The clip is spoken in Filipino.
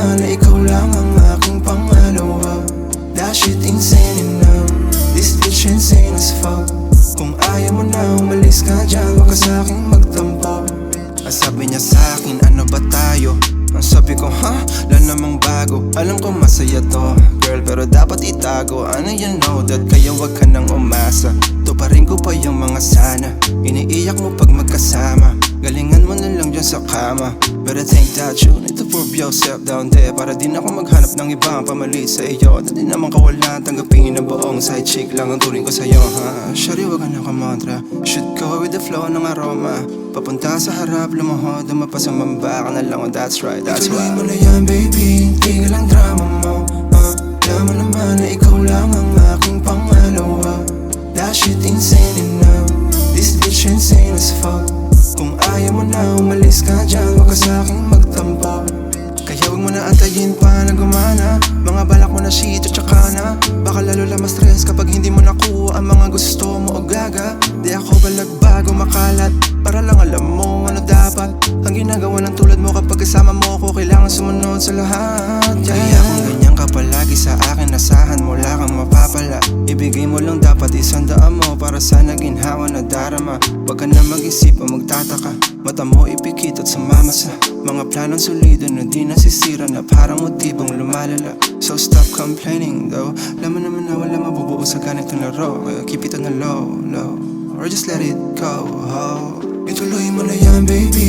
naman na ikaw lang ang aking pangalawa. That shit insane enough, this bitch insane as fuck. Kung ayaw mo na umalis ka dyan, wag ka sa'king magtampo. Sabi niya sa'kin, ano ba tayo? Ang sabi ko, ha? Wala namang bago. Alam ko masaya to, girl, pero dapat itago. Ano you know that, kaya wag ka nang umasa. Tuparin ko pa yung mga sana. Iniiyak mo pag magkasama. Galingan mo na lang dyan sa kama. But I think that you need to prove yourself down there, para din ako maghanap ng ibang pamalit sa iyo. Na di naman kawalan, tanggapin na buong side chick lang ang turing ko sa'yo, ha? Shari, wag ka na kamantra. Should go with the flow ng aroma. Papunta sa harap, lumuhod, dumapas ang mamba ka na lang, oh that's right, that's why. Ituloy mo na yan baby, tigil ang drama mo. Alam mo naman na ikaw lang ang aking pangalawa. That shit insane enough, this bitch insane as fuck. Kung ayaw mo na umalis ka dyan, wag ka sa'king magtampo. Kaya wag mo na antayin pa na gumana. Mga balak mo na shit at tsaka na. Baka lalo lang ma-stress kapag hindi mo nakuha ang mga gusto mo o gaga. Di ako balagbago makalat, para lang alam mo ano dapat. Ang ginagawa ng tulad mo kapag kasama mo ko, kailangan sumunod sa lahat, yeah. Kaya kung ganyan ka palagi sa akin, asahan mo wala kang mapapala. Ibigay mo lang dapat isang daan mo para sa naginhawa na darama. Wag ka na mag-isip o magtataka, mata mo ipikit at sumama sa mga planong solido na di nasisira, na parang motibong lumalala. So stop complaining though, alam mo naman na wala mabubuo sa ganitong laro. Keep it on the low, low, or just let it go, ho. Ituloy mo na yan baby,